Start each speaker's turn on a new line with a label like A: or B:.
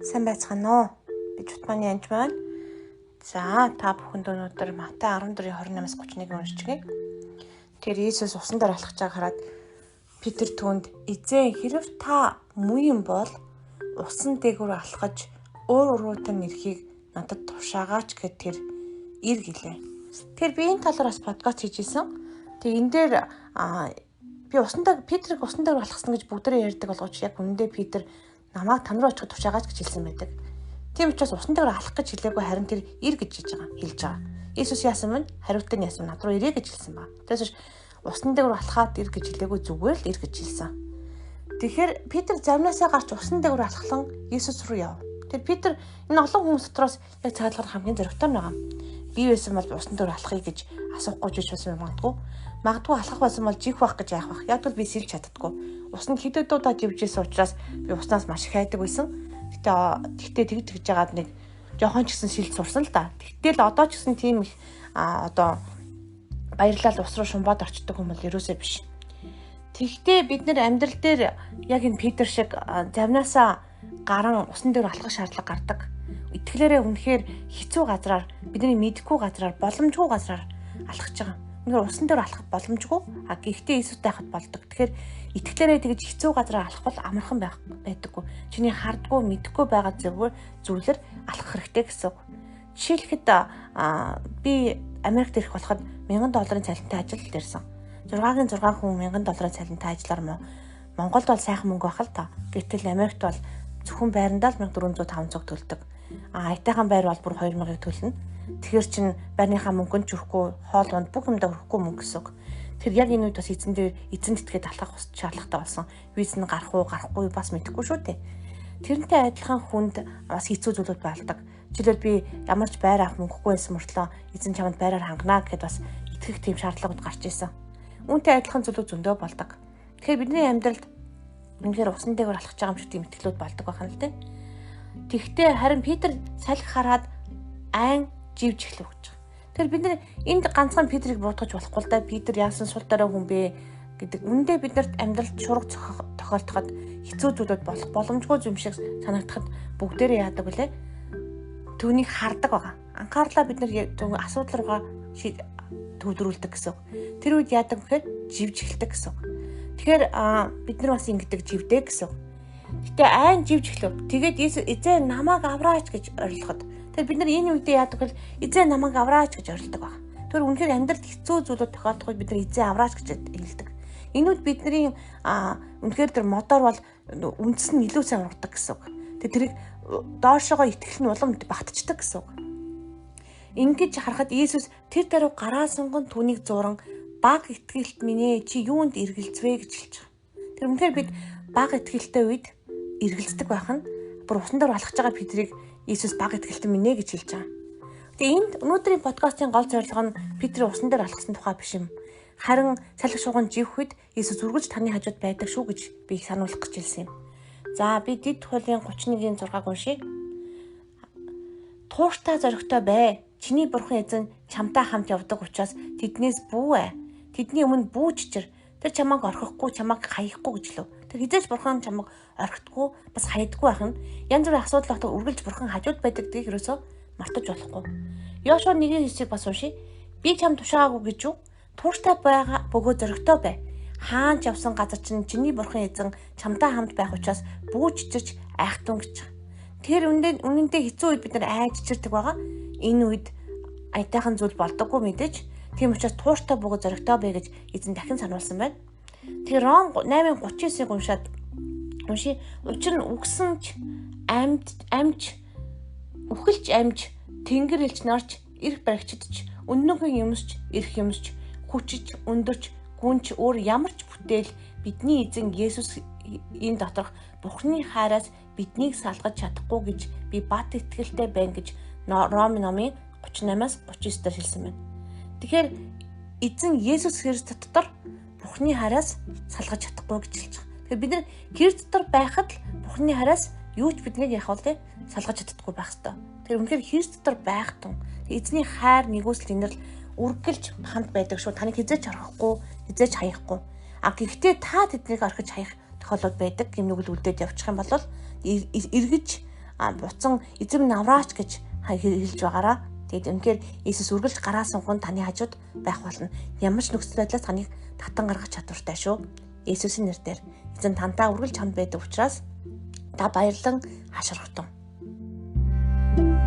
A: Сайн байцгаана уу? Би Чутманы анж байна. За, та бүхэнд өнөөдөр Матай 14:28-аас 31-ийг уншчихъя. Тэр Иесус усан дээр алхаж байгааг хараад Петр түүнд "Эзэн, хэрв та муу юм бол усан дээгүүр алхаж өөр уруутай нэрхийг надад тушаагаач" гэхэд тэр ир гэлээ. Тэр би энэ талаар бас подкаст хийж исэн. Тэгээ энэ дээр би Петрийг усан дээр алхсан гэж бүгдээрээ ярьдаг болгооч яг үнэндээ Петр намайг тань руу очиход тушаагаач гэж хэлсэн байдаг. Тийм учраас усан дээр алхах гэж хэлээгүй харин тэр ир гэж хэлж байгаа. Иесус яасан мэн хариултыг нь яасан над руу ирээ гэж хэлсэн ба. Тэрээс усан дээр алхаад ир гэж хэлээгүй зүгээр л ир гэж хэлсэн. Тэгэхээр Петр замнаасаа гарч усан дээр алхлан Иесус руу яв. Тэр Петр энэ олон хүмүүс дотроос яг цаадлахаар хамгийн зоригтой байгаа. Би байсан бол усан дээр алхахыг гэж асуухгүй ч байсан магадгүй. Магадгүй алхах байсан бол жих байх гэж яах вэ? Яг л би сэлж чаддаггүй. Усанд хэд удаа живжсэн учраас би уснаас маш их хайдаг байсан. Тэгтээ тэгж жагаад нэг жоохон ч гэсэн шилж сурсан л да. Тэгтэл одоо ч гэсэн тийм их одоо баярлал ус руу шумбаад орчдөг хүмүүс ерөөсөө биш. Тэгтээ бид нэр амьдрал дээр яг энэ Петр шиг замнаасаа гарan усан дээр алхах шаардлага гардаг. Итгэлээрээ үнэхээр хэцүү газраар бидний мэдэхгүй газраар боломжгүй газраар алхаж байгаа. Үнэхээр усан дээр алхах боломжгүй. Гэхдээ Иесустэй хахад болдог. Тэгэхээр итгэлээрээ тэгж хэцүү газраар алхвал амархан байдаггүй. Чиний хардггүй, мэдэхгүй байгаа зүйлээр алхах хэрэгтэй гэсэн үг. Жишээлхэд би Америкт ирэх болоход $1000 цалинтай ажил дээрсэн. 6 хүн $1000 цалинтай ажиллаар Монголд бол сайхан мөнгө байх л та. Гэтэл Америкт бол зөвхөн байрандаа л 1400-500 төлдөг. Аятайхан байр бол бүр 2000-ыг төлнө. Тэгэхээр чин байрныхаа мөнгөнд ч өрөхгүй, хоол унд бүх юмдаа өрөхгүй мөнгө гэсэн үг. Тэр яг энэ үед бас эзэн тэтгээд алхах шаардлагатай болсон. Виз нь гарах уу, гарахгүй бас мэдэхгүй шүү дээ. Тэрнтэй адилхан хүнд бас хэцүү зүйлүүд байлдаг. Жишээлбэл би ямар ч байр авах мөнгөгүй байсан мөртлөө эзэн чамд байраар хангана гэхэд бас итгэх тийм шаардлагууд гарч ирсэн. Үүнтэй адилхан зүйлүүд зөндөө болдог. Тэгэхээр бидний амьдралд үнэхээр усан дээгүүр алхаж байгаа юм шиг тийм итгэлүүд болдог байх нь л дээ. Тэгтээ харин Петр салхи хараад айн живж эхлэв гэж байгаа. Тэгэхээр бид нэр энд ганцхан Петрийг буутгаж болохгүй л да. Петр яасан сул дараа хүн бэ гэдэг. Үндэ бид нарт амьдралд шураг тохиолдоход хэцүү зүйлүүд болох боломжгүй юм шиг санагдахад бүгдээрээ яадаг вүлээ. Түүнийг хардаг байгаа. Анхаарлаа бид нар асуудал руугаа төвлөрүүлдэг гэсэн. Тэр үед яадаг вэхээр живж эхэлдэг гэсэн. Тэгэхээр бид нар бас ингэдэг живдээ гэсэн. Гэтэ айн живж эхлэв. Тэгээд эзэн намайг авраач гэж орилоход. Тэгэхээр бид нар энэ үедээ яадаг вэ? Эзэн намайг авраач гэж орилдог баг. Тэр үнэхээр амьдралд хэцүү зүйлүүд тохиолдоход бид нар эзэн авраач гэж хэлдэг. Энэ үед бидний үнэхээр тэр мотор бол үндэс нь илүү сайн ургадаг гэсэн. Тэгээд тэрийг доошогоо итгэх нь улам багтчихдаг гэсэн. Ингэж харахад Иесус тэр даруй гараа сунган түүнийг зуран баг итгэлт минь чи юунд эргэлзвэ гэж хэлж байгаа. Тэр үнэхээр бид баг итгэлтэй үед эргэлздэг байх нь бүр усан дээр алхаж байгаа Петрийг Иесус баг итгэлтэн минь гэж хэлж байгаа. Тэгээ энд өнөөдрийн подкастын гол зорилго нь Петрийн усан дээр алхсан тухай биш юм. Харин салхи шууган живх үед Иесус үргэлж таны хажууд байдаг шүү гэж би их сануулгах гэж хэлсэн юм. За би Дэд хуулийн 31:6-г уншия. Тууштай зоригтой бай. Чиний бурхан эзэн чамтай хамт явдаг учраас тэднээс бүү. Тэдний өмнө бүүччэр. Тэр чамайг орхихгүй, чамайг хаяхгүй гэж лөө. Тэр хизээч бурхан чамайг орхидгүй, бас хаядгүй байх нь янз бүрийн асуудал батал үргэлж бурхан хажууд байдаг гэдгийг ерөөсөө мартаж болохгүй. Йошуа 1:9-ийг бас уншия. Би чам тушаагүй гэж юу? Тууштай байгаа бөгөө зоригтой бай. Хаан ч явсан газар чинь чиний бурхан эзэн чамтай хамт байх учраас бүүччэрч айхтун гэж. Тэр үнэндээ хэцүү үед бид нар айччирдэг байгаа. Энэ үед аятайхан зүйл болдоггүй мэдээж. Тийм учраас тууштай бөгөө зоригтой бай гэж эзэн дахин сануулсан байна. Тэгээ Ром 8:39-ыг уншаад унши. Учир нь үгсэнч амж үхэлж амж тэнгэр элч нарч эрх баригчдч өннөгийн юмсч эрх юмсч хүчиж өндөрч гүнч өөр ямар ч бүтээл бидний эзэн Есүс энэ доторх Бурхны хайраас биднийг салгаж чадахгүй гэж би бат итгэлтэй байна гэж Ром номын 38-39-дэр хэлсэн байна. Тэгэхээр эзэн Есүс Христ дотор Бурхны хайраас салгаж чадахгүй гэж хэлж байгаа. Тэгэхээр бид нар Христ дотор байхад л Бурхны хайраас юу ч биднийг яах вэ? Салгаж чаддаггүй байх ёстой. Тэгэхээр үнэхээр Христ дотор байх тун эзний хайр нэгүсэл инэрл үргэлж хамт байдаг шүү. Таныг хизээч орхихгүй, хизээч хаяхгүй. Гэхдээ та тэднийг орхиж хаях тохиолдол байдаг. Гэмнүгэл үлдээд явчих юм бол эргэж буцан эзэм минь авраач гэж хэлж байгаараа. Тэгээд үнэхээр Иесус үргэлж гараа сунгон таны хажууд байх болно. Ямар ч нөхцөл байдлаас таныг татан гаргах чадвартай шүү. Иесусийн нэрээр эзэн тантай үргэлж хамт байдаг учраас та баярлан хашгирахтун.